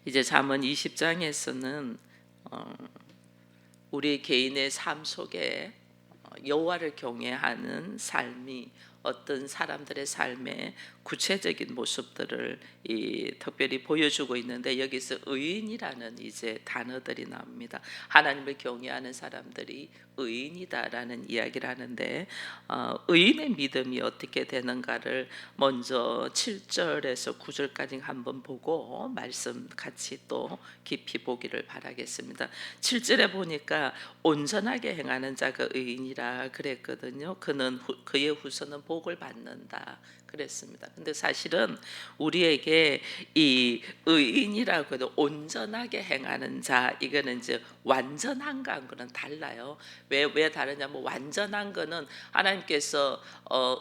이제 잠언 20장에서는 우리 개인의 삶 속에 여호와를 경외하는 삶이 어떤 사람들의 삶의 구체적인 모습들을 특별히 보여주고 있는데, 여기서 의인이라는 이제 단어들이 나옵니다. 하나님을 경외하는 사람들이 의인이다라는 이야기를 하는데, 의인의 믿음이 어떻게 되는가를 먼저 7절에서 9절까지 한번 보고 말씀 같이 또 깊이 보기를 바라겠습니다. 7절에 보니까 온전하게 행하는 자가 의인이라 그랬거든요. 그의 후손은 복을 받는다 그랬습니다. 근데 사실은 우리에게 이 의인이라고 해도 온전하게 행하는 자, 이거는 이제 완전한 거는 달라요. 왜 다르냐면, 완전한 거는 하나님께서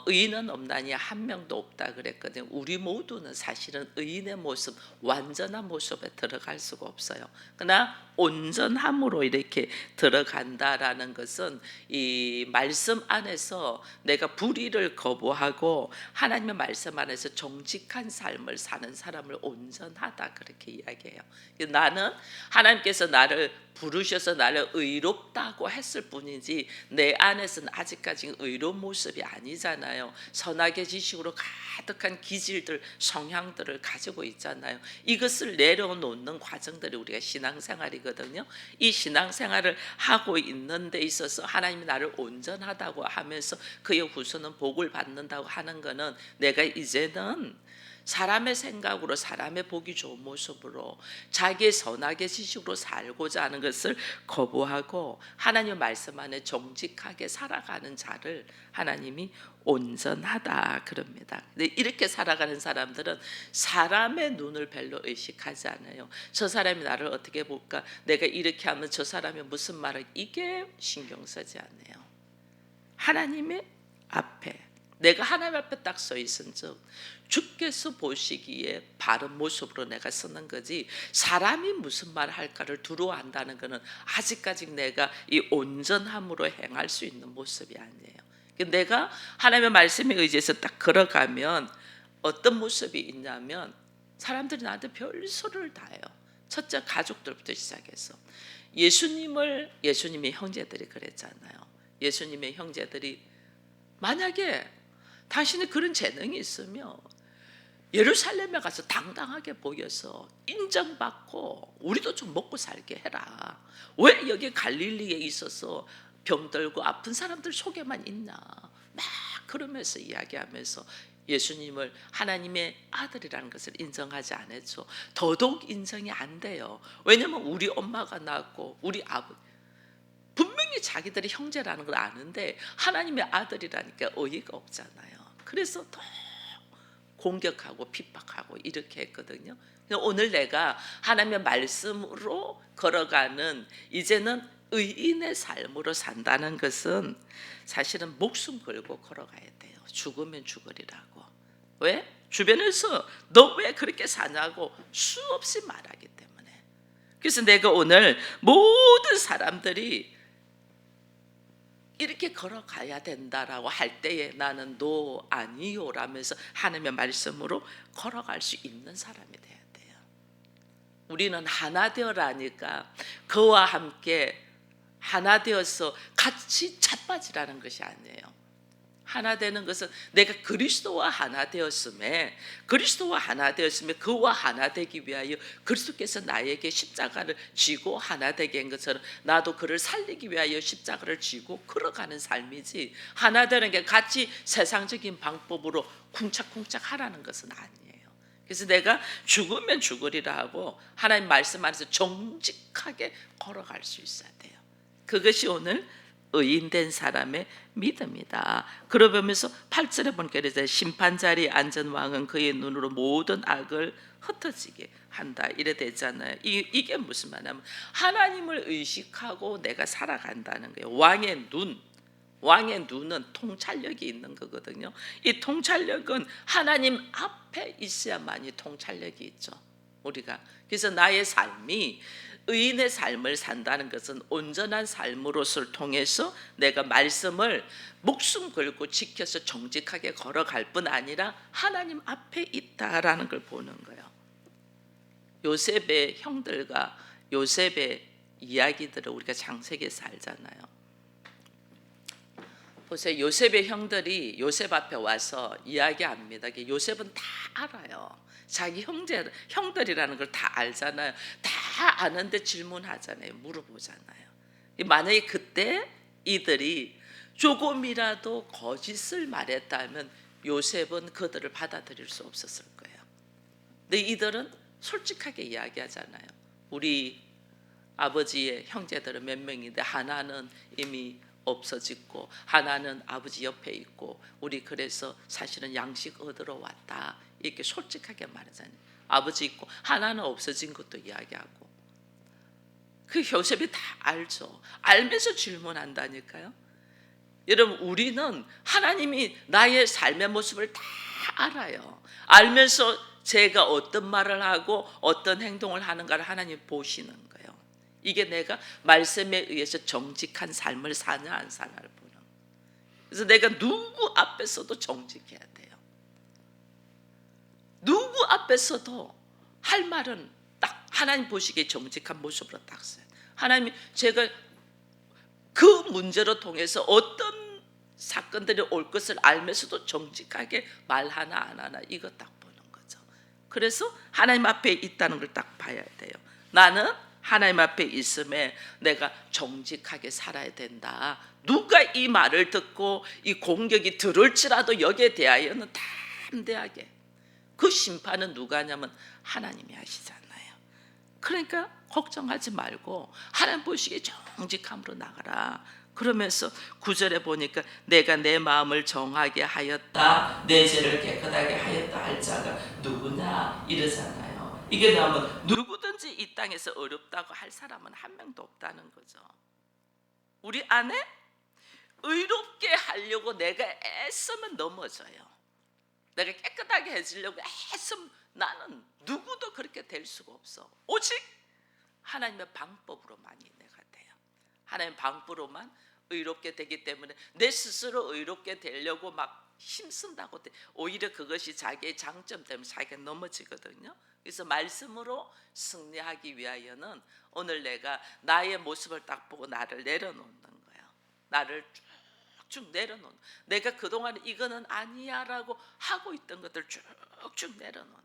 의인은 없나니 한 명도 없다 그랬거든요. 우리 모두는 사실은 의인의 모습, 완전한 모습에 들어갈 수가 없어요. 그러나 온전함으로 이렇게 들어간다라는 것은 이 말씀 안에서 내가 불의를 거부하고 하나님의 말씀 안에서 정직한 삶을 사는 사람을 온전하다 그렇게 이야기해요. 나는 하나님께서 나를 부르셔서 나를 의롭다고 했을 뿐이지 내 안에서는 아직까지 의로운 모습이 아니잖아요. 선악의 지식으로 가득한 기질들, 성향들을 가지고 있잖아요. 이것을 내려놓는 과정들이 우리가 신앙생활이거든요. 이 신앙생활을 하고 있는 데 있어서 하나님이 나를 온전하다고 하면서 그의 후손은 복을 받는다고 하는 것은 내가 이제는 사람의 생각으로, 사람의 보기 좋은 모습으로, 자기의 선악의 지식으로 살고자 하는 것을 거부하고 하나님의 말씀 안에 정직하게 살아가는 자를 하나님이 온전하다 그럽니다. 근데 이렇게 살아가는 사람들은 사람의 눈을 별로 의식하지 않아요. 저 사람이 나를 어떻게 볼까, 내가 이렇게 하면 저 사람이 무슨 말을, 이게 신경 쓰지 않아요. 하나님의 앞에, 내가 하나님 앞에 딱 서 있은즉 주께서 보시기에 바른 모습으로 내가 쓰는 거지, 사람이 무슨 말 할까를 두려워한다는 것은 아직까지 내가 이 온전함으로 행할 수 있는 모습이 아니에요. 내가 하나님의 말씀에 의지해서 딱 걸어가면 어떤 모습이 있냐면, 사람들이 나한테 별소리를 다 해요. 첫째, 가족들부터 시작해서 예수님의 형제들이 그랬잖아요. 예수님의 형제들이 만약에 당신이 그런 재능이 있으면 예루살렘에 가서 당당하게 보여서 인정받고 우리도 좀 먹고 살게 해라. 왜 여기 갈릴리에 있어서 병들고 아픈 사람들 속에만 있나, 막 그러면서 이야기하면서 예수님을 하나님의 아들이라는 것을 인정하지 않았죠. 더더욱 인정이 안 돼요. 왜냐하면 우리 엄마가 낳았고 우리 아버지, 분명히 자기들이 형제라는 걸 아는데 하나님의 아들이라니까 어이가 없잖아요. 그래서 더 공격하고 핍박하고 이렇게 했거든요. 오늘 내가 하나님의 말씀으로 걸어가는, 이제는 의인의 삶으로 산다는 것은 사실은 목숨 걸고 걸어가야 돼요. 죽으면 죽으리라고. 왜? 주변에서 너 왜 그렇게 사냐고 수없이 말하기 때문에. 그래서 내가 오늘 모든 사람들이 이렇게 걸어가야 된다라고 할 때에 나는 너 아니요 라면서 하나님의 말씀으로 걸어갈 수 있는 사람이 돼야 돼요. 우리는 하나 되어라니까 그와 함께 하나 되어서 같이 자빠지라는 것이 아니에요. 하나 되는 것은 내가 그리스도와 하나 되었음에, 그와 하나 되기 위하여 그리스도께서 나에게 십자가를 지고 하나 되게 한 것처럼 나도 그를 살리기 위하여 십자가를 지고 걸어가는 삶이지, 하나 되는 게 같이 세상적인 방법으로 쿵짝쿵짝 하라는 것은 아니에요. 그래서 내가 죽으면 죽으리라 하고 하나님 말씀 안에서 정직하게 걸어갈 수 있어야 돼요. 그것이 오늘 의인된 사람의 믿음이다. 그러면서 8절에 보니까 이제 심판 자리에 앉은 왕은 그의 눈으로 모든 악을 흩어지게 한다 이래 되잖아요. 이게 무슨 말이냐면 하나님을 의식하고 내가 살아간다는 거예요. 왕의 눈은 통찰력이 있는 거거든요. 이 통찰력은 하나님 앞에 있어야만이 통찰력이 있죠. 우리가 그래서 나의 삶이 의인의 삶을 산다는 것은 온전한 삶으로서를 통해서 내가 말씀을 목숨 걸고 지켜서 정직하게 걸어갈 뿐 아니라 하나님 앞에 있다라는 걸 보는 거예요. 요셉의 형들과 요셉의 이야기들을 우리가 창세기에서 알잖아요. 보세요. 요셉의 형들이 요셉 앞에 와서 이야기합니다. 요셉은 다 알아요. 자기 형들이라는 걸 다 알잖아요. 다 아는데 질문하잖아요. 물어보잖아요. 만약에 그때 이들이 조금이라도 거짓을 말했다면 요셉은 그들을 받아들일 수 없었을 거예요. 근데 이들은 솔직하게 이야기하잖아요. 우리 아버지의 형제들은 몇 명인데 하나는 이미 없어졌고 하나는 아버지 옆에 있고 우리 그래서 사실은 양식 얻으러 왔다, 이렇게 솔직하게 말하잖아요. 아버지 있고 하나는 없어진 것도 이야기하고. 그 요셉이 다 알죠. 알면서 질문한다니까요. 여러분, 우리는 하나님이 나의 삶의 모습을 다 알아요. 알면서 제가 어떤 말을 하고 어떤 행동을 하는가를 하나님 보시는 거예요. 이게 내가 말씀에 의해서 정직한 삶을 사냐 안 사냐를 보는 거예요. 그래서 내가 누구 앞에서도 정직해야 돼요. 누구 앞에서도 할 말은 딱 하나님 보시기에 정직한 모습으로 딱 써요. 하나님이 제가 그 문제로 통해서 어떤 사건들이 올 것을 알면서도 정직하게 말하나 안 하나, 이거 딱 보는 거죠. 그래서 하나님 앞에 있다는 걸 딱 봐야 돼요. 나는 하나님 앞에 있음에 내가 정직하게 살아야 된다. 누가 이 말을 듣고 이 공격이 들을지라도 여기에 대하여는 담대하게, 그 심판은 누가 하냐면 하나님이 하시잖아요. 그러니까 걱정하지 말고 하나님 보시기에 정직함으로 나가라. 그러면서 9절에 보니까 내가 내 마음을 정하게 하였다, 내 죄를 깨끗하게 하였다 할 자가 누구냐 이러잖아요. 이게 나오면 누구든지 이 땅에서 어렵다고 할 사람은 한 명도 없다는 거죠. 우리 안에 의롭게 하려고 내가 애쓰면 넘어져요. 내가 깨끗하게 해지려고 애쓰면 나는 누구도 그렇게 될 수가 없어. 오직 하나님의 방법으로만이 내가 돼요. 하나님의 방법으로만 의롭게 되기 때문에 내 스스로 의롭게 되려고 막 힘쓴다고 오히려 그것이 자기의 장점 때문에 자기가 넘어지거든요. 그래서 말씀으로 승리하기 위하여는 오늘 내가 나의 모습을 딱 보고 나를 내려놓는 거예요. 나를 쭉 내려놓는, 내가 그동안 이거는 아니야 라고 하고 있던 것들 쭉쭉 내려놓는 거예요.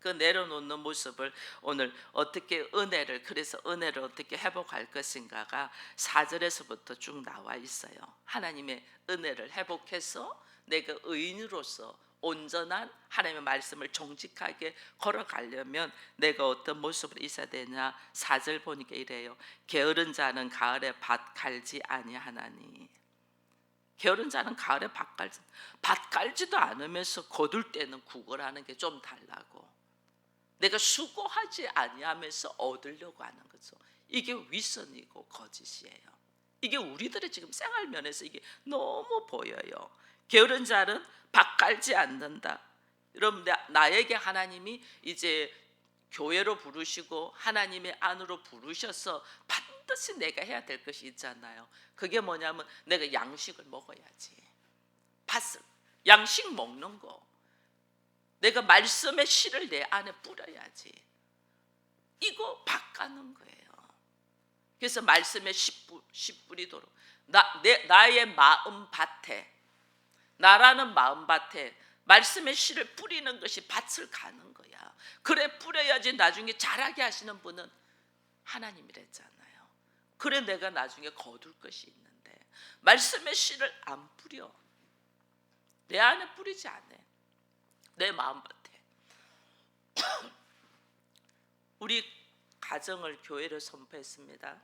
그 내려놓는 모습을 오늘 어떻게 그래서 은혜를 어떻게 회복할 것인가가 4절에서부터 쭉 나와 있어요. 하나님의 은혜를 회복해서 내가 의인으로서 온전한 하나님의 말씀을 정직하게 걸어가려면 내가 어떤 모습으로 있어야 되냐. 4절 보니까 이래요. 게으른 자는 가을에 밭 갈지 아니하나니. 게으른 자는 가을에 밭 갈지도 않으면서 거둘 때는 구걸하는 게 좀 달라고. 내가 수고하지 아니하면서 얻으려고 하는 거죠. 이게 위선이고 거짓이에요. 이게 우리들의 지금 생활 면에서 이게 너무 보여요. 게으른 자는 밭 갈지 않는다. 여러분, 나에게 하나님이 이제 교회로 부르시고 하나님의 안으로 부르셔서 반드시 내가 해야 될 것이 있잖아요. 그게 뭐냐면 내가 양식을 먹어야지. 양식 먹는 거. 내가 말씀의 씨를 내 안에 뿌려야지. 이거 밭 가는 거예요. 그래서 말씀의 씨 뿌리도록 나의 마음밭에, 나라는 마음밭에 말씀의 씨를 뿌리는 것이 밭을 가는 거야. 그래 뿌려야지 나중에 자라게 하시는 분은 하나님이랬잖아요. 그래 내가 나중에 거둘 것이 있는데 말씀의 씨를 안 뿌려. 내 안에 뿌리지 않아. 내 마음밭에. 우리 가정을 교회를 선포했습니다.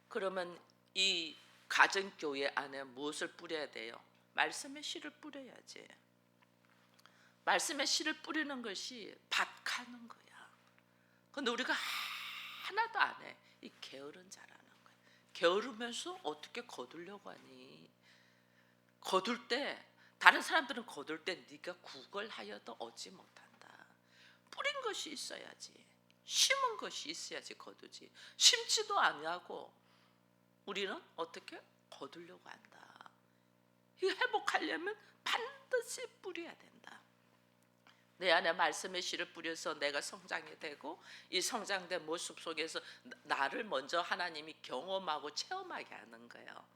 그러면 이 가정교회 안에 무엇을 뿌려야 돼요? 말씀의 씨를 뿌려야지. 말씀의 씨를 뿌리는 것이 밭 가는 거야. 그런데 우리가 하나도 안 해. 이 게으른 자라는 거야. 게으르면서 어떻게 거두려고 하니? 거둘 때, 다른 사람들은 거둘 때 네가 구걸하여도 얻지 못한다. 뿌린 것이 있어야지. 심은 것이 있어야지 거두지. 심지도 아니하고 우리는 어떻게 거두려고 한다. 이거 회복하려면 반드시 뿌려야 된다. 내 안에 말씀의 씨를 뿌려서 내가 성장이 되고 이 성장된 모습 속에서 나를 먼저 하나님이 경험하고 체험하게 하는 거예요.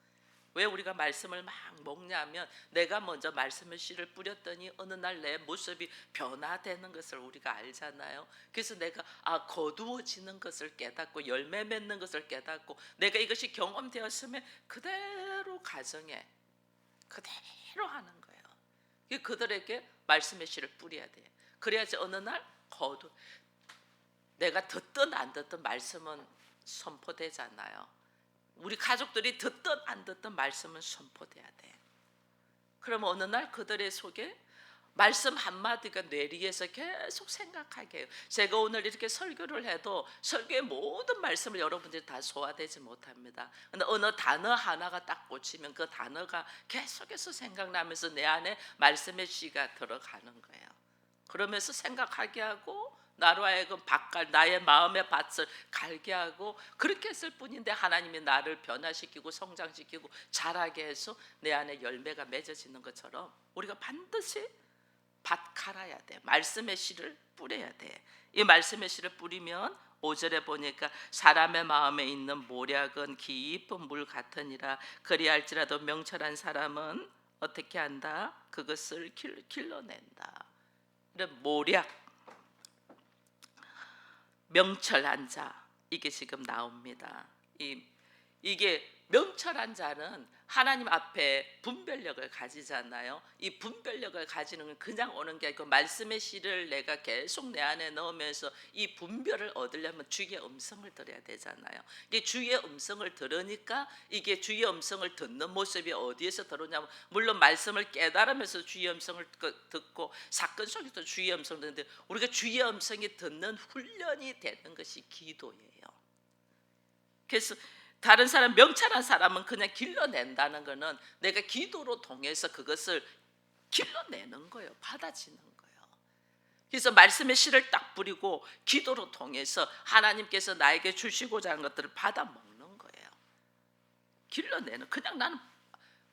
왜 우리가 말씀을 막 먹냐면 내가 먼저 말씀의 씨를 뿌렸더니 어느 날 내 모습이 변화되는 것을 우리가 알잖아요. 그래서 내가 거두어지는 것을 깨닫고 열매 맺는 것을 깨닫고 내가 이것이 경험되었으면 그대로 가정에 그대로 하는 거예요. 그들에게 말씀의 씨를 뿌려야 돼. 그래야지 어느 날 내가 듣든 안 듣든 말씀은 선포되잖아요. 우리 가족들이 듣든 안 듣든 말씀은 선포돼야 돼. 그러면 어느 날 그들의 속에 말씀 한마디가 뇌리에서 계속 생각하게 해요. 제가 오늘 이렇게 설교를 해도 설교의 모든 말씀을 여러분들이 다 소화되지 못합니다. 근데 어느 단어 하나가 딱 꽂히면 그 단어가 계속해서 생각나면서 내 안에 말씀의 씨가 들어가는 거예요. 그러면서 생각하게 하고 나로 하여금 나의 마음의 밭을 갈게 하고 그렇게 했을 뿐인데 하나님이 나를 변화시키고 성장시키고 자라게 해서 내 안에 열매가 맺어지는 것처럼 우리가 반드시 밭 갈아야 돼. 말씀의 씨를 뿌려야 돼. 이 말씀의 씨를 뿌리면 5절에 보니까 사람의 마음에 있는 모략은 깊은 물 같으니라. 그리할지라도 명철한 사람은 어떻게 한다? 그것을 길러낸다. 모략, 명철한 자, 이게 지금 나옵니다. 이게 명철한 자는 하나님 앞에 분별력을 가지잖아요. 이 분별력을 가지는 건 그냥 오는 게 아니고 말씀의 씨를 내가 계속 내 안에 넣으면서 이 분별을 얻으려면 주의 음성을 들어야 되잖아요. 이게 주의 음성을 들으니까 이게 주의 음성을 듣는 모습이 어디에서 들어오냐면 물론 말씀을 깨달으면서 주의 음성을 듣고 사건 속에서 주의 음성을 듣는데 우리가 주의 음성이 듣는 훈련이 되는 것이 기도예요. 그래서 다른 사람 명철한 사람은 그냥 길러낸다는 것은 내가 기도로 통해서 그것을 길러내는 거예요. 받아지는 거예요. 그래서 말씀의 씨를 딱 뿌리고 기도로 통해서 하나님께서 나에게 주시고자 하는 것들을 받아 먹는 거예요. 길러내는 그냥 나는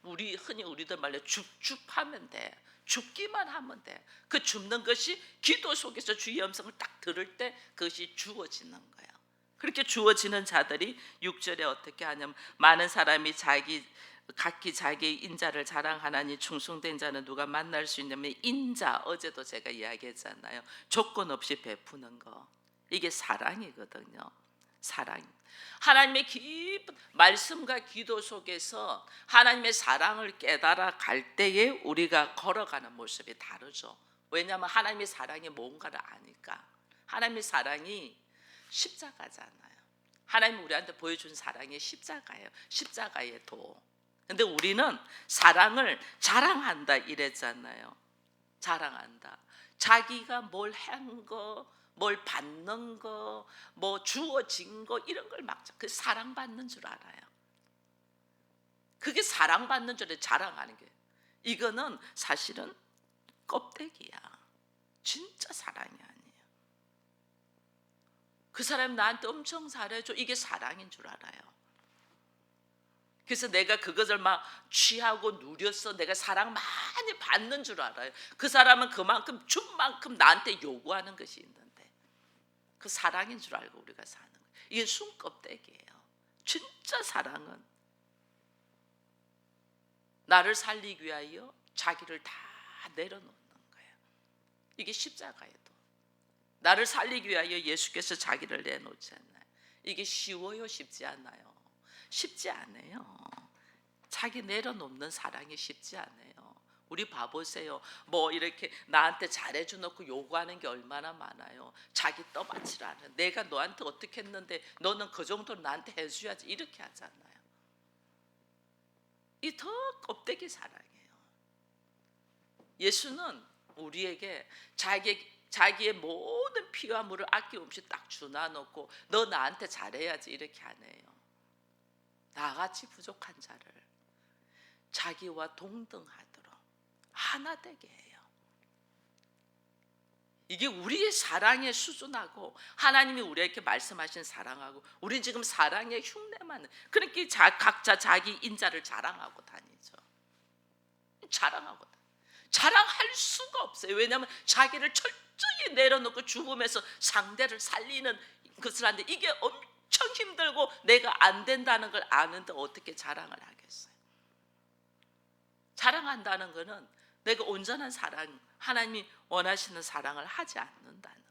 흔히 우리들 말로 줍줍하면 돼. 줍기만 하면 돼. 그 줍는 것이 기도 속에서 주의 음성을 딱 들을 때 그것이 주어지는 거예요. 그렇게 주어지는 자들이 6절에 어떻게 하냐면 많은 사람이 각기 자기의 인자를 자랑하나니 충성된 자는 누가 만날 수 있냐면 인자, 어제도 제가 이야기했잖아요. 조건 없이 베푸는 거, 이게 사랑이거든요. 사랑. 하나님의 깊은 말씀과 기도 속에서 하나님의 사랑을 깨달아 갈 때에 우리가 걸어가는 모습이 다르죠. 왜냐하면 하나님의 사랑이 뭔가를 아니까. 하나님의 사랑이 십자가잖아요. 하나님 우리한테 보여준 사랑이 십자가예요. 십자가의 도. 근데 우리는 사랑을 자랑한다 이랬잖아요. 자랑한다. 자기가 뭘 한 거, 뭘 받는 거, 뭐 주어진 거 이런 걸 막 그 사랑받는 줄 알아요. 그게 사랑받는 줄 자랑하는 게. 이거는 사실은 껍데기야. 진짜 사랑이 아니에요. 그 사람 나한테 엄청 잘해줘. 이게 사랑인 줄 알아요. 그래서 내가 그것을 막 취하고 누렸어. 내가 사랑 많이 받는 줄 알아요. 그 사람은 그만큼 준 만큼 나한테 요구하는 것이 있는데 그 사랑인 줄 알고 우리가 사는 거예요. 이게 숨껍데기예요. 진짜 사랑은 나를 살리기 위하여 자기를 다 내려놓는 거예요. 이게 십자가예요. 나를 살리기 위하여 예수께서 자기를 내놓지 않나요? 이게 쉬워요? 쉽지 않아요? 쉽지 않아요. 자기 내려놓는 사랑이 쉽지 않아요. 우리 봐보세요. 뭐 이렇게 나한테 잘해주놓고 요구하는 게 얼마나 많아요. 자기 떠받치라는. 내가 너한테 어떻게 했는데 너는 그 정도는 나한테 해줘야지. 이렇게 하잖아요. 이 더 껍데기 사랑이에요. 예수는 우리에게 자기의 모든 피와 물을 아낌없이 딱 주나놓고 너 나한테 잘해야지 이렇게 안 해요. 나같이 부족한 자를 자기와 동등하도록 하나 되게 해요. 이게 우리의 사랑의 수준하고 하나님이 우리에게 말씀하신 사랑하고 우리는 지금 사랑의 흉내만 그렇게 각자 자기 인자를 자랑하고 다니죠. 자랑하거든. 자랑할 수가 없어요. 왜냐하면 자기를 철저히 내려놓고 죽음에서 상대를 살리는 것을 하는데 이게 엄청 힘들고 내가 안 된다는 걸 아는데 어떻게 자랑을 하겠어요? 자랑한다는 것은 내가 온전한 사랑, 하나님이 원하시는 사랑을 하지 않는다는.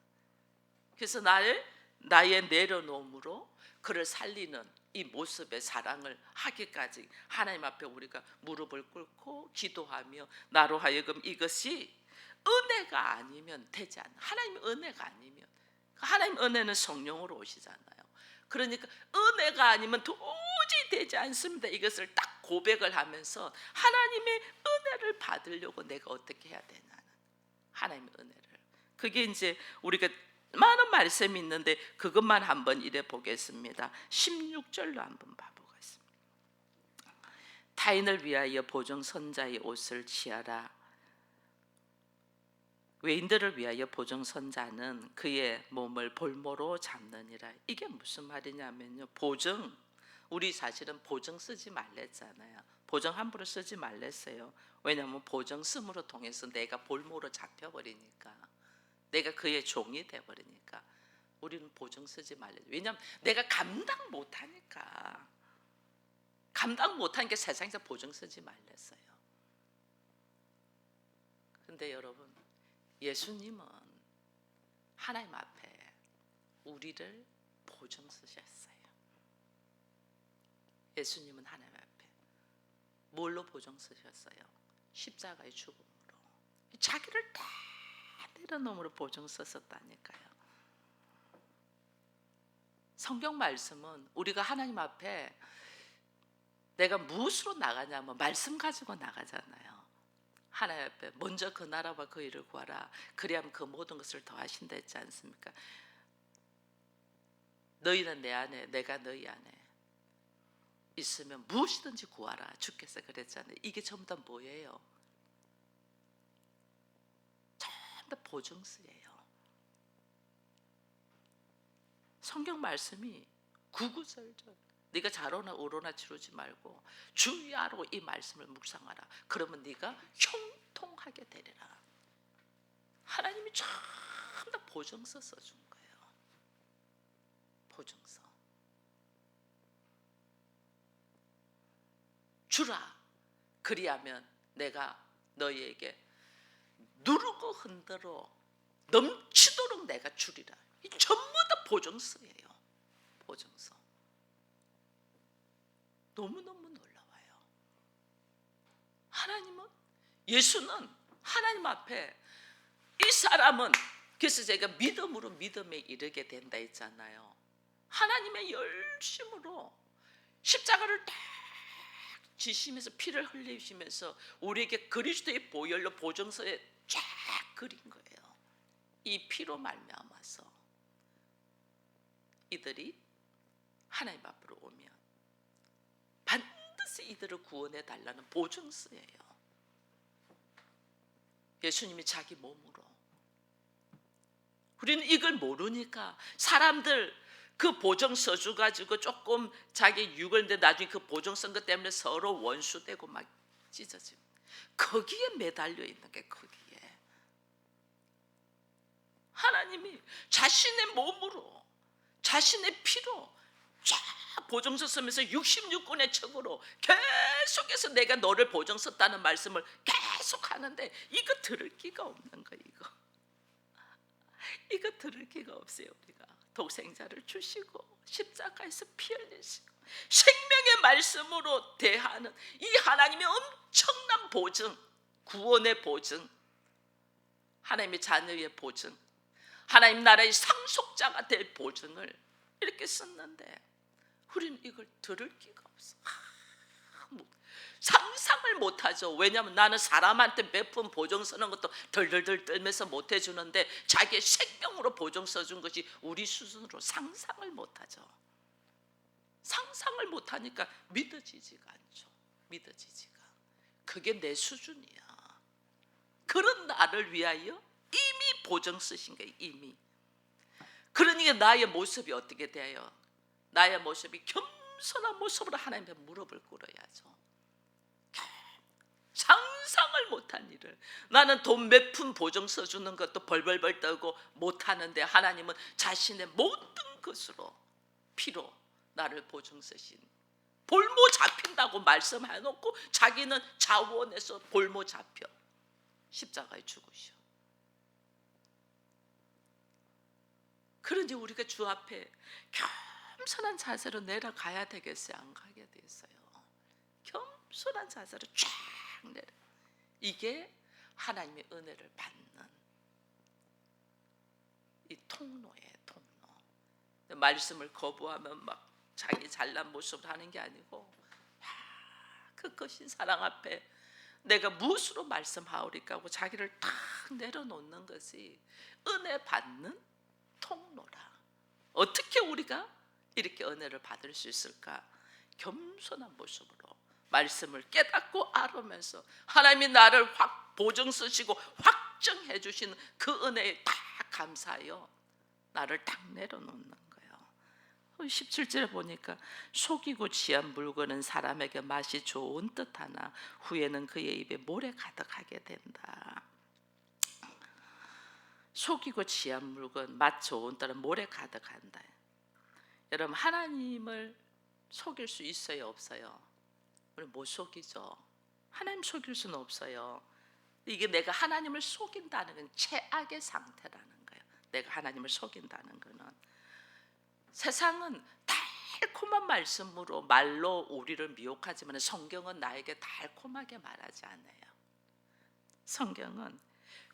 그래서 나의 내려놓음으로 그를 살리는 이 모습의 사랑을 하기까지 하나님 앞에 우리가 무릎을 꿇고 기도하며 나로 하여금 이것이 은혜가 아니면 되지 않아. 하나님의 은혜가 아니면, 하나님 은혜는 성령으로 오시잖아요. 그러니까 은혜가 아니면 도저히 되지 않습니다. 이것을 딱 고백을 하면서 하나님의 은혜를 받으려고 내가 어떻게 해야 되냐는, 하나님의 은혜를. 그게 이제 우리가 많은 말씀이 있는데 그것만 한번 이래 보겠습니다. 16절로 한번 봐보겠습니다. 타인을 위하여 보증선자의 옷을 취하라. 외인들을 위하여 보증선자는 그의 몸을 볼모로 잡느니라. 이게 무슨 말이냐면요, 보증, 우리 사실은 보증 쓰지 말랬잖아요. 보증 함부로 쓰지 말랬어요. 왜냐하면 보증 쓰므로 통해서 내가 볼모로 잡혀버리니까, 내가 그의 종이 돼버리니까 우리는 보증 쓰지 말래. 왜냐하면 내가 감당 못하니까, 감당 못하니까 세상에서 보증 쓰지 말랬어요. 근데 여러분, 예수님은 하나님 앞에 우리를 보증 쓰셨어요. 예수님은 하나님 앞에 뭘로 보증 쓰셨어요? 십자가의 죽음으로. 자기를 다 내려놓음으로 보증 썼었다니까요. 성경 말씀은 우리가 하나님 앞에 내가 무엇으로 나가냐면 말씀 가지고 나가잖아요. 하나님 앞에 먼저 그 나라와 그 일을 구하라. 그리하면 그 모든 것을 더하신다 했지 않습니까? 너희는 내 안에, 내가 너희 안에 있으면 무엇이든지 구하라. 주께서 그랬잖아요. 이게 전부 다 뭐예요? 전부 다 보증서예요. 성경 말씀이 구구절절 네가 좌로나 우로나 지르지 말고 주야로 이 말씀을 묵상하라. 그러면 네가 형통하게 되리라. 하나님이 전부 다 보증서 써준 거예요. 보증서. 주라. 그리하면 내가 너희에게 누르고 흔들어 넘치도록 내가 주리라. 이 전부 다 보증서예요. 보증서. 너무너무 놀라워요. 하나님은, 예수는 하나님 앞에 이 사람은, 그래서 제가 믿음으로 믿음에 이르게 된다 했잖아요. 하나님의 열심으로 십자가를 딱 지시면서 피를 흘리시면서 우리에게 그리스도의 보혈로 보증서에 쫙 그린 거예요. 이 피로 말미암아서 이들이 하나님 앞으로 오면 반드시 이들을 구원해 달라는 보증서예요. 예수님이 자기 몸으로. 우리는 이걸 모르니까 사람들 그 보증서 주 가지고 조금 자기 육을인데 나중에 그 보증서 것 때문에 서로 원수되고 막 찢어지고, 거기에 매달려 있는 게, 거기에 하나님이 자신의 몸으로 자신의 피로 쫙 보증서 쓰면서 66권의 책으로 계속해서 내가 너를 보증 썼다는 말씀을 계속 하는데 이거 들을 기가 없는 거. 이거 들을 기가 없어요. 우리가 독생자를 주시고 십자가에서 피 흘리시고 생명의 말씀으로 대하는 이 하나님의 엄청난 보증, 구원의 보증, 하나님의 자녀의 보증, 하나님 나라의 상속자가 될 보증을 이렇게 썼는데 우리는 이걸 들을 기가 없어. 상상을 못하죠. 왜냐하면 나는 사람한테 베푼 보증 쓰는 것도 덜덜덜 떨면서 못해주는데 자기의 생명으로 보증 써준 것이 우리 수준으로 상상을 못하죠. 상상을 못하니까 믿어지지가 않죠. 믿어지지가. 그게 내 수준이야. 그런 나를 위하여 이미 보증 쓰신 거예요. 이미. 그러니까 나의 모습이 어떻게 돼요? 나의 모습이 겸손한 모습으로 하나님께 무릎을 꿇어야죠. 상상을 못한 일을, 나는 돈 몇 푼 보증 서주는 것도 벌벌벌 떨고 못하는데 하나님은 자신의 모든 것으로 피로 나를 보증 서신, 볼모 잡힌다고 말씀해놓고 자기는 자원해서 볼모 잡혀 십자가에 죽으셔. 그런지 우리가 주 앞에 겸손한 자세로 내려가야 되겠어요? 안 가게 됐어요? 겸손한 자세로 쫙 내려. 이게 하나님의 은혜를 받는 이 통로예요, 통로. 말씀을 거부하면 막 자기 잘난 모습을 하는 게 아니고, 그 크신 사랑 앞에 내가 무엇으로 말씀하오리까 하고 자기를 탁 내려놓는 것이 은혜 받는 통로라. 어떻게 우리가 이렇게 은혜를 받을 수 있을까? 겸손한 모습으로 말씀을 깨닫고 알으면서 하나님이 나를 확 보증 쓰시고 확정해 주시는 그 은혜에 다 감사하여 나를 딱 내려놓는 거예요. 17절에 보니까 속이고 취한 물건은 사람에게 맛이 좋은 듯하나 후에는 그의 입에 모래 가득하게 된다. 속이고 취한 물건, 맛 좋은 때는 모래 가득한다. 여러분, 하나님을 속일 수 있어요, 없어요? 우리 못 속이죠. 하나님 속일 수는 없어요. 이게 내가 하나님을 속인다는 건 최악의 상태라는 거예요. 내가 하나님을 속인다는 거는. 세상은 달콤한 말씀으로 말로 우리를 미혹하지만 성경은 나에게 달콤하게 말하지 않아요. 성경은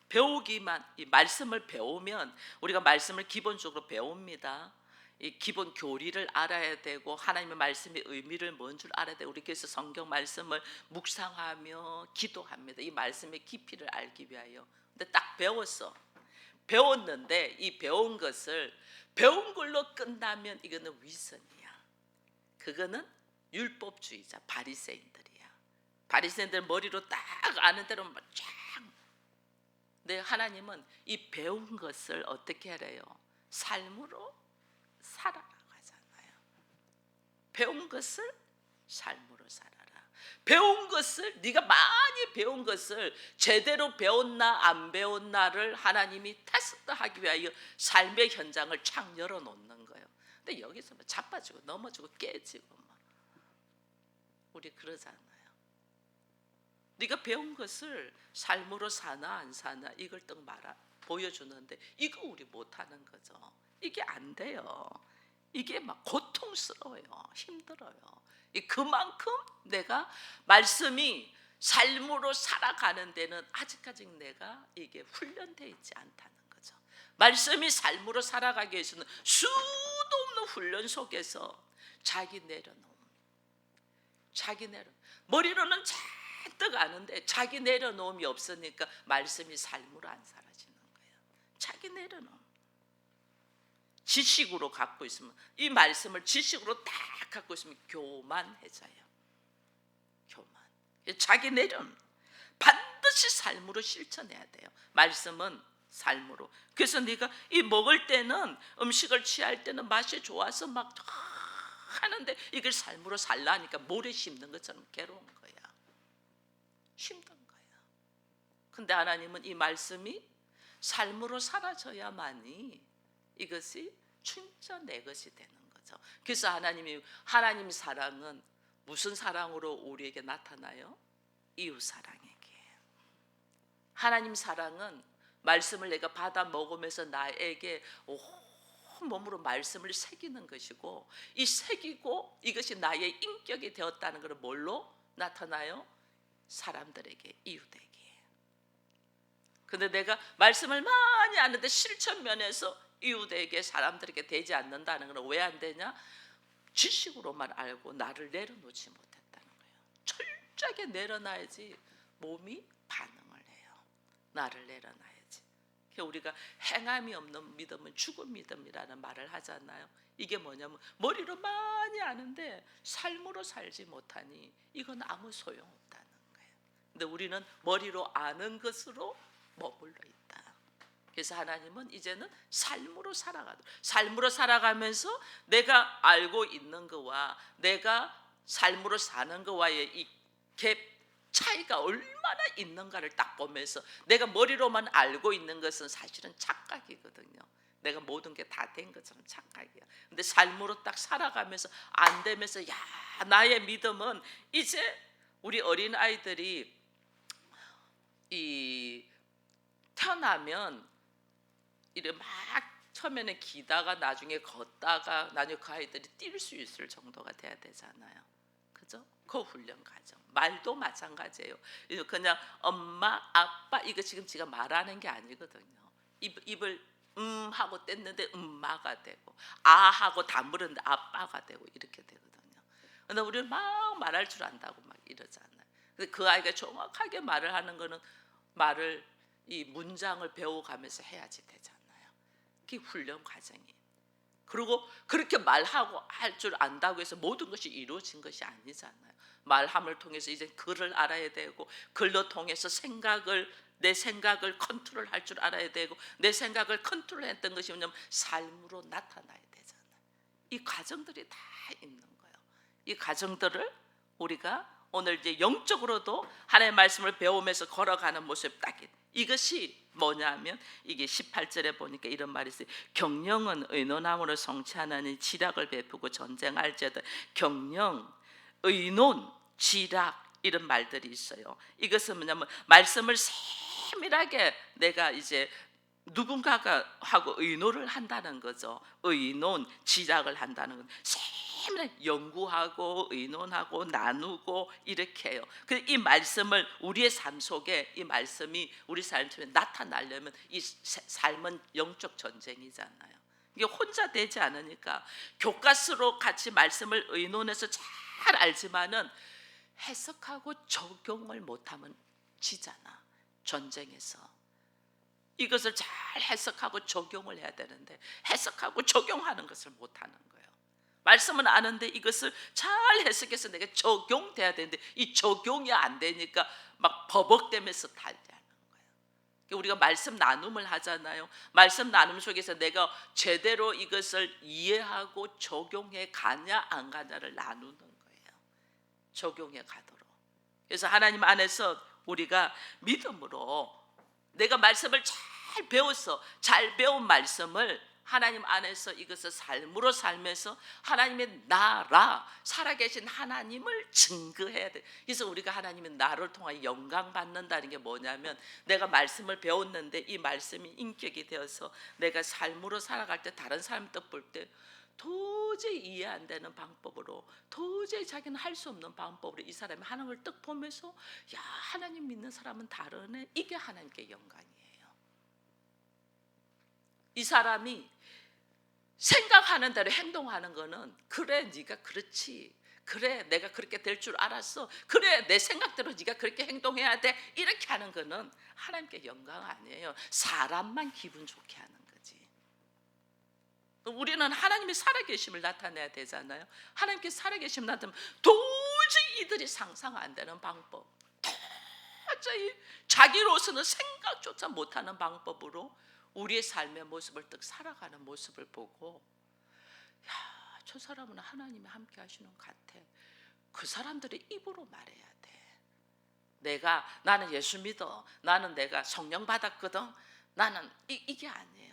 배우기만, 이 말씀을 배우면, 우리가 말씀을 기본적으로 배웁니다. 이 기본 교리를 알아야 되고 하나님의 말씀의 의미를 뭔 줄 알아야 되고, 우리 그래서 성경 말씀을 묵상하며 기도합니다. 이 말씀의 깊이를 알기 위하여. 근데 딱 배웠는데 이 배운 것을 배운 걸로 끝나면 이거는 위선이야. 그거는 율법주의자 바리새인들이야. 바리새인들 머리로 딱 아는 대로 쫙. 근데 하나님은 이 배운 것을 어떻게 하래요? 삶으로 살아라고 하잖아요. 배운 것을 삶으로 살아라. 배운 것을, 네가 많이 배운 것을 제대로 배웠나 안 배웠나를 하나님이 테스트하기 위하여 삶의 현장을 착 열어놓는 거예요. 근데 여기서 뭐 자빠지고 넘어지고 깨지고 막 우리 그러잖아요. 네가 배운 것을 삶으로 사나 안 사나 이걸 딱 보여주는데 이거 우리 못하는 거죠. 이게 안 돼요. 이게 막 고통스러워요. 힘들어요. 그만큼 내가 말씀이 삶으로 살아가는 데는 아직까지 내가 이게 훈련되어 있지 않다는 거죠. 말씀이 삶으로 살아가기 위해서는 수도 없는 훈련 속에서 자기 내려놓음. 머리로는 잔뜩 아는데 자기 내려놓음이 없으니까 말씀이 삶으로 안 사라지는 거예요. 자기 내려놓음. 지식으로 갖고 있으면, 이 말씀을 지식으로 딱 갖고 있으면 교만해져요. 교만. 자기 내려놓음. 반드시 삶으로 실천해야 돼요. 말씀은 삶으로. 그래서 네가 이 먹을 때는, 음식을 취할 때는 맛이 좋아서 막 하는데 이걸 삶으로 살라니까 모래 씹는 것처럼 괴로운 거야. 힘든 거야. 근데 하나님은 이 말씀이 삶으로 사라져야만이 이것이 진짜 내 것이 되는 거죠. 그래서 하나님 사랑은 무슨 사랑으로 우리에게 나타나요? 이웃 사랑에게. 하나님 사랑은 말씀을 내가 받아 먹으면서 나에게 몸으로 말씀을 새기는 것이고, 이 새기고 이것이 나의 인격이 되었다는 것을 뭘로 나타나요? 사람들에게, 이웃에게. 근데 내가 말씀을 많이 아는데 실천 면에서 이웃에게, 사람들에게 되지 않는다는 건 왜 안 되냐? 지식으로만 알고 나를 내려놓지 못했다는 거예요. 철저하게 내려놔야지 몸이 반응을 해요. 나를 내려놔야지. 우리가 행함이 없는 믿음은 죽은 믿음이라는 말을 하잖아요. 이게 뭐냐면 머리로 많이 아는데 삶으로 살지 못하니 이건 아무 소용없다는 거예요. 근데 우리는 머리로 아는 것으로 머물러 있다. 그래서 하나님은 이제는 삶으로 살아가면서 내가 알고 있는 거와 내가 삶으로 사는 거와의 이 갭, 차이가 얼마나 있는가를 딱 보면서 내가 머리로만 알고 있는 것은 사실은 착각이거든요. 내가 모든 게 다 된 것처럼 착각이야. 근데 삶으로 딱 살아가면서 안 되면서 야, 나의 믿음은 이제 우리 어린 아이들이 이 태어나면 이래 막 처음에는 기다가 나중에 걷다가 나중에 그 아이들이 뛸 수 있을 정도가 돼야 되잖아요. 그죠? 그 훈련 과정. 말도 마찬가지예요. 그냥 엄마, 아빠 이거 지금 제가 말하는 게 아니거든요. 입을 하고 뗐는데 엄마가 되고 아 하고 다물었는데 아빠가 되고 이렇게 되거든요. 근데 우리는 막 말할 줄 안다고 막 이러잖아요. 근데 그 아이가 정확하게 말을 하는 거는 말을 이 문장을 배워가면서 해야지 되잖아요. 그게 훈련 과정이에요. 그리고 그렇게 말하고 할 줄 안다고 해서 모든 것이 이루어진 것이 아니잖아요. 말함을 통해서 이제 글을 알아야 되고 글로 통해서 내 생각을 컨트롤할 줄 알아야 되고 내 생각을 컨트롤했던 것이 뭐냐면 삶으로 나타나야 되잖아요. 이 과정들이 다 있는 거예요. 이 과정들을 우리가 오늘 이제 영적으로도 하나님의 말씀을 배우면서 걸어가는 모습 딱 이것이 뭐냐면 이게 18절에 보니까 이런 말이 있어요. 경영은 의논함으로 성취하나니 지략을 베푸고 전쟁할지어다. 경영, 의논, 지략 이런 말들이 있어요. 이것은 뭐냐면 말씀을 세밀하게 내가 이제 누군가가 하고 의논을 한다는 거죠. 의논, 지략을 한다는 건 세밀하게 연구하고 의논하고 나누고 이렇게 해요. 이 말씀을 우리의 삶 속에 이 말씀이 우리 삶 속에 나타나려면 이 삶은 영적 전쟁이잖아요. 이게 혼자 되지 않으니까 교과서로 같이 말씀을 의논해서 잘 알지만은 해석하고 적용을 못하면 지잖아. 전쟁에서 이것을 잘 해석하고 적용을 해야 되는데 해석하고 적용하는 것을 못하는 거예요. 말씀은 아는데 이것을 잘 해석해서 내가 적용돼야 되는데 이 적용이 안 되니까 막 버벅대면서 달려하는 거예요. 우리가 말씀 나눔을 하잖아요. 말씀 나눔 속에서 내가 제대로 이것을 이해하고 적용해 가냐 안 가냐를 나누는 거예요. 적용해 가도록. 그래서 하나님 안에서 우리가 믿음으로 내가 말씀을 잘 배워서 잘 배운 말씀을 하나님 안에서 이것을 삶으로 살면서 하나님의 나라 살아계신 하나님을 증거해야 돼. 그래서 우리가 하나님의 나를 통하여 영광 받는다는 게 뭐냐면 내가 말씀을 배웠는데 이 말씀이 인격이 되어서 내가 삶으로 살아갈 때 다른 사람 뜻 볼 때 도저히 이해 안 되는 방법으로 도저히 자기는 할 수 없는 방법으로 이 사람이 하나님을 딱 보면서 야 하나님 믿는 사람은 다르네. 이게 하나님께 영광이에요. 이 사람이 생각하는 대로 행동하는 거는 그래 네가 그렇지 그래 내가 그렇게 될 줄 알았어 그래 내 생각대로 네가 그렇게 행동해야 돼 이렇게 하는 거는 하나님께 영광 아니에요. 사람만 기분 좋게 하는 거지. 우리는 하나님의 살아계심을 나타내야 되잖아요. 하나님께 살아계심을 나타내면 도저히 이들이 상상 안 되는 방법 도저히 자기로서는 생각조차 못하는 방법으로 우리의 삶의 모습을 딱 살아가는 모습을 보고 야, 저 사람은 하나님이 함께 하시는 것 같아. 그 사람들의 입으로 말해야 돼. 나는 예수 믿어. 나는 내가 성령 받았거든. 나는 이게 아니에요.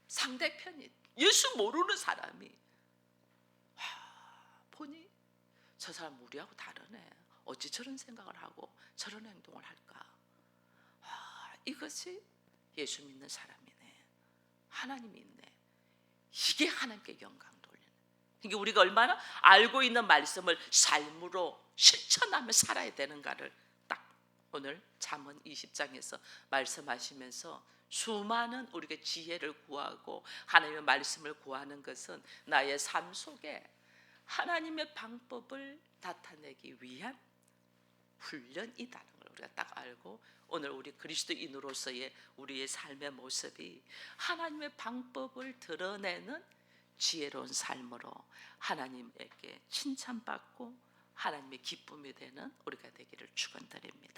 상대편이 예수 모르는 사람이 보니 저 사람 우리하고 다르네. 어찌 저런 생각을 하고 저런 행동을 할까? 이것이 예수 믿는 사람이네. 하나님이 있네. 이게 하나님께 영광 돌리는. 그러니까 우리가 얼마나 알고 있는 말씀을 삶으로 실천하며 살아야 되는가를 딱 오늘 잠언 20장에서 말씀하시면서 수많은 우리가 지혜를 구하고 하나님의 말씀을 구하는 것은 나의 삶 속에 하나님의 방법을 나타내기 위한 훈련이다는 걸 우리가 딱 알고 오늘 우리 그리스도인으로서의 우리의 삶의 모습이 하나님의 방법을 드러내는 지혜로운 삶으로 하나님에게 칭찬받고 하나님의 기쁨이 되는 우리가 되기를 축원드립니다.